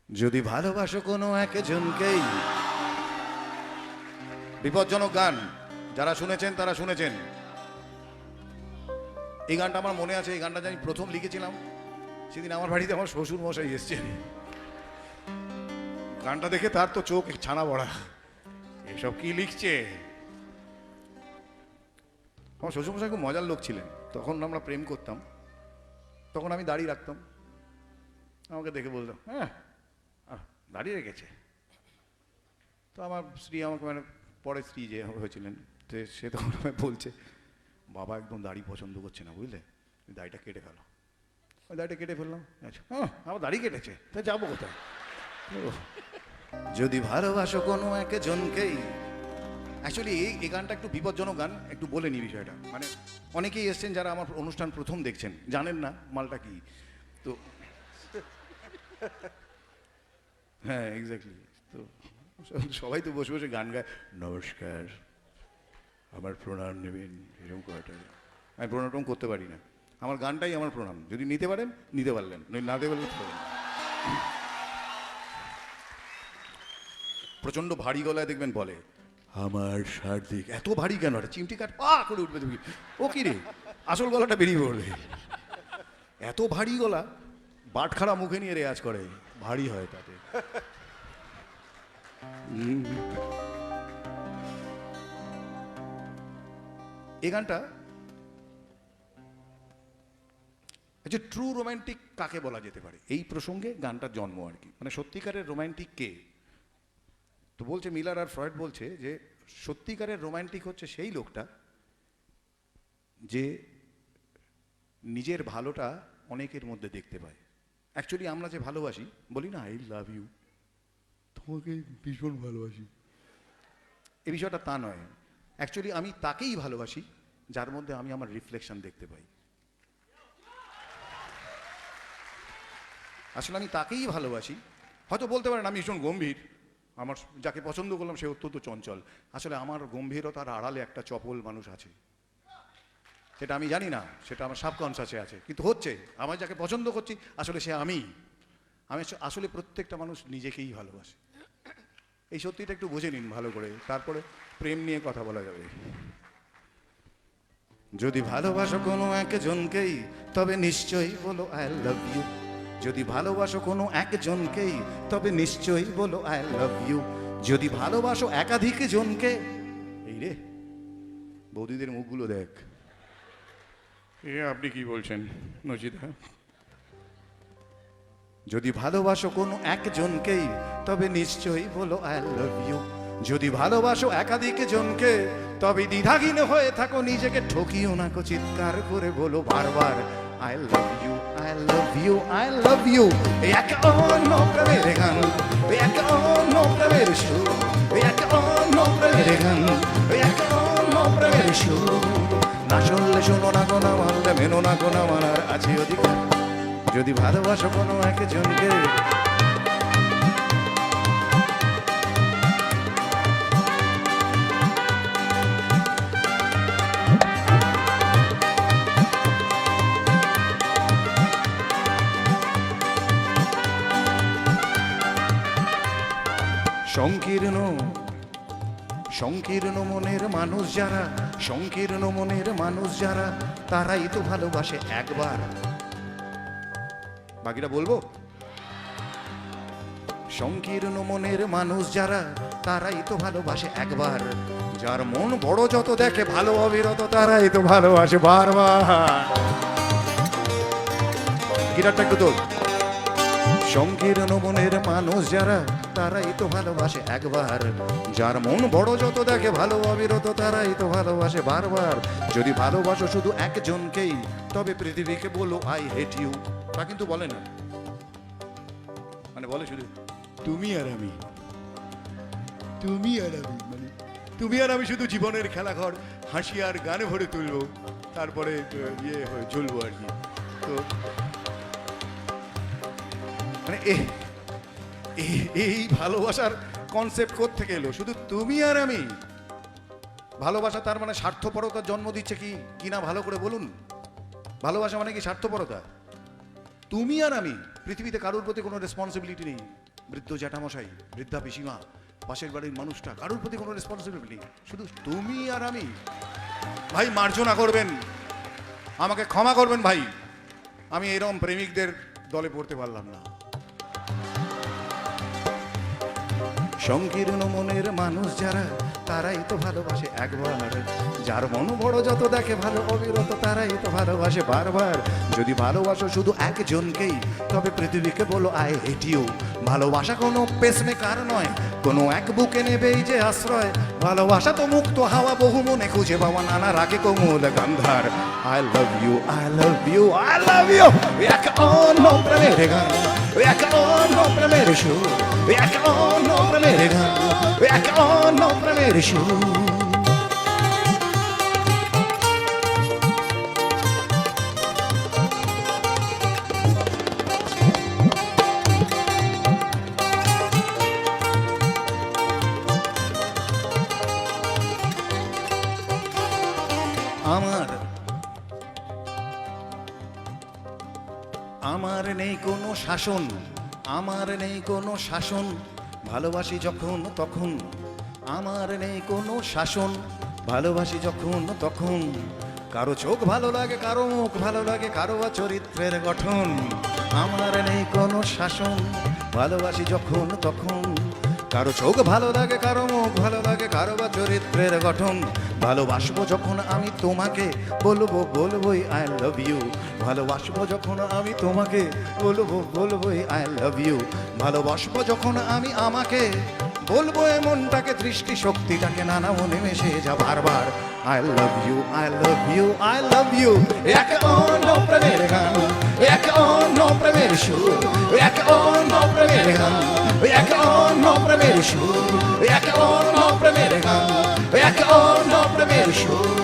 যদি ভালোবাসো কোনো একজনকেই, বিপজ্জনক গান। যারা শুনেছেন তারা শুনেছেন। এই গানটা আমার মনে আছে। এই গানটা আমি প্রথম লিখেছিলাম সেদিন আমার বাড়িতে আমার শ্বশুর মশাই এসছেন। গানটা দেখে তার তো চোখ ছানা বড়া, এসব কি লিখছে। আমার শ্বশুর মশাই খুব মজার লোক ছিলেন। তখন আমরা প্রেম করতাম, তখন আমি দাড়ি রাখতাম। আমাকে দেখে বলতাম, হ্যাঁ দাঁড়িয়ে রেখেছে। তো আমার স্ত্রী আমাকে, মানে পরে স্ত্রী যে হয়েছিলেন, তো সে তখন আমায় বলছে, বাবা একদম দাড়ি পছন্দ করছে না, বুঝলে, দাড়িটা কেটে ফেলো। ওই দাড়িটা কেটে ফেললাম। আচ্ছা, হ্যাঁ আমার দাড়ি কেটেছে, তা যাবো কোথায়। যদি ভালোবাসো কোনো একজনকেই, অ্যাকচুয়ালি এই গানটা একটু বিপজ্জনক গান। একটু বলে নি বিষয়টা। মানে অনেকেই এসছেন যারা আমার অনুষ্ঠান প্রথম দেখছেন, জানেন না মালটা কি। তো হ্যাঁ এক্স্যাক্টলি। তো সবাই তো বসে বসে গান গায়, নমস্কার আমার প্রণাম নেবেন, এরকম কয়টা। আমি প্রণাম করতে পারি না। আমার গানটাই আমার প্রণাম। যদি নিতে পারেন নিতে পারলেন, না নিতে পারলেন পারলেন। প্রচন্ড ভারী গলায় দেখবেন বলে, আমার সার্দিক। এত ভারী কেন? চিমটি কাট পা করে উঠবে তুমি, ও কি রে, আসল গলাটা বেরিয়ে পড়বে। এত ভারী গলা, বাটখারা মুখে নিয়ে রেয়াজ করে, ভারী হয় তাতে। এই গানটা আচ্ছা, ট্রু রোম্যান্টিক কাকে বলা যেতে পারে, এই প্রসঙ্গে গানটার জন্ম আর কি। মানে সত্যিকারের রোম্যান্টিক কে? তো বলছে মিলার আর ফ্রয়েড বলছে যে সত্যিকারের রোম্যান্টিক হচ্ছে সেই লোকটা যে নিজের ভালোটা অনেকের মধ্যে দেখতে পায়। অ্যাকচুয়ালি আমরা যে ভালোবাসি, বলি না আই লাভ ইউ, তোমাকে ভীষণ ভালোবাসি, এই বিষয়টা তা নয়। অ্যাকচুয়ালি আমি তাকেই ভালোবাসি যার মধ্যে আমি আমার রিফ্লেকশন দেখতে পাই। আসলে আমি তাকেই ভালোবাসি। হয়তো বলতে পারেন আমি ভীষণ গম্ভীর, আমার যাকে পছন্দ করলাম সে অত্যন্ত চঞ্চল। আসলে আমার গম্ভীরতার আড়ালে একটা চপল মানুষ আছে, সেটা আমি জানি না, সেটা আমার সাবকনসিয়াসে আছে, কিন্তু হচ্ছে। আমার যাকে পছন্দ করছি আসলে সে আমি আসলে প্রত্যেকটা মানুষ নিজেকেই ভালোবাসে। এই সত্যিটা একটু বুঝে নিন ভালো করে, তারপরে প্রেম নিয়ে কথা বলা যাবে। যদি ভালোবাসো কোনো একজনকেই তবে নিশ্চয়ই বলো আই লাভ ইউ। যদি ভালোবাসো কোনো একজনকেই তবে নিশ্চয়ই বলো আই লাভ ইউ। যদি ভালোবাসো একাধিক জনকে, এই রে বৌদিদের মুখগুলো দেখ, এ আপনি কি বলছেন নচিতা? যদি ভালোবাসো কোনো একজনকেই তবে নিশ্চয়ই বলো আই লাভ ইউ। যদি ভালোবাসো একাধিক জনকে তবে দ্বিধাহীন হয়ে থাকো, নিজেকে ঠকিও না কো, চিৎকার করে বলো বারবার I love you, I love you, I love you. এক অন্য প্রেমের গান, এক অন্য প্রেমের সুর, এক অন্য প্রেমের গান, এক অন্য প্রেমের সুর। না শুনলে শোনো না, কোনা মানলে মেনো না, কোনা মানার আছে অধিকার। যদি ভালোবাসো কোনো একজনকে, সংকীর্ণ সংকীর্ণ মনের মানুষ যারা, সংকীর্ণ মনের মানুষ যারা, তারাই তো ভালোবাসে একবার। বাকিটা বলবো? সংকীর্ণ মনের মানুষ যারা, তারাই তো ভালোবাসে একবার। যার মন বড় যত দেখে ভালো অবিরত, তারাই তো ভালোবাসে বারবার। গিটারটা একটু তোল। সংকীর্ণ মনের মানুষ যারা, তারাই তো ভালোবাসে একবার। যার মন বড় যত দেখে ভালো অবিরত, তারাই তো ভালোবাসে বারবার। যদি ভালোবাসো শুধু একজনকেই তবে পৃথিবীকে বলো আই হেট ইউ। তা কিন্তু বলে না, মানে বলে শুধু তুমি আর আমি, তুমি আর আমি, মানে তুমি আর আমি শুধু জীবনের খেলাঘর, হাসি আর গানে ভরে তুলবো, তারপরে ইয়ে হয়ে চলবো আর কি। তো মানে এই ভালোবাসার কনসেপ্ট কোত্থেকে এলো? শুধু তুমি আর আমি। ভালোবাসা তার মানে স্বার্থপরতার জন্ম দিচ্ছে কি কিনা ভালো করে বলুন? ভালোবাসা মানে কি স্বার্থপরতা? তুমি আর আমি, পৃথিবীতে কারোর প্রতি কোনো রেসপন্সিবিলিটি নেই। বৃদ্ধ জ্যাঠামশাই, বৃদ্ধা পিসিমা, পাশের বাড়ির মানুষটা, কারোর প্রতি কোনো রেসপন্সিবিলিটি নেই, শুধু তুমি আর আমি। ভাই মার্জনা করবেন, আমাকে ক্ষমা করবেন ভাই, আমি এরকম প্রেমিকদের দলে পড়তে পারলাম না। সংকীর্ণ মনের মানুষ যারা, তারাই তো ভালোবাসে একবার, যার মন বড় যত দেখে ভালো অবিরত, তারাই তো ভালোবাসে বারবার। যদি ভালোবাসো শুধু একজনকেই, তবে পৃথিবীকে বলো আই হেট ইউ। ভালোবাসা কোনো পেসমেকার নয়, কোনো এক বুকে নেবেই যে আশ্রয়। ভালোবাসা তো মুক্ত হাওয়া, বহু মনে খুঁজে পাওয়া নানা রাগে কোমল গান্ধার। I love you, I love you, I love you. এক অন্য প্রেমের গান, এক অন্য প্রেমের সুর, এক অন্য প্রেমের গান, এক অন্য প্রেমের সুর। আমার নেই কোনো শাসন, আমার নেই কোনো শাসন, ভালোবাসি যখন তখন। আমার নেই কোনো শাসন, ভালোবাসি যখন তখন। কারো চোখ ভালো লাগে, কারো মুখ ভালো লাগে, কারো বা চরিত্রের গঠন। আমার নেই কোনো শাসন, ভালোবাসি যখন তখন। কারো চোখ ভালো লাগে, কারো মুখ ভালো লাগে, কারো বা চরিত্রের গঠন। ভালোবাসবো যখন আমি তোমাকে, বলবো বলবোই আই লাভ ইউ। ভালোবাসবো যখন আমি তোমাকে, বলবো বলবোই আই লাভ ইউ। ভালোবাসবো যখন আমি আমাকে, বলবো এমনটাকে, দৃষ্টি শক্তিটাকে, নানা মনে মিশে যা বারবার। I love you, I love you, I love you. এক অন্য প্রেমের গান, এক অন্য প্রেমের সুর, এক অন্য প্রেমের গান, এক অন্য প্রেমের সুর, এক অন্য প্রেমের গান, এক অন্য প্রেমের সুর।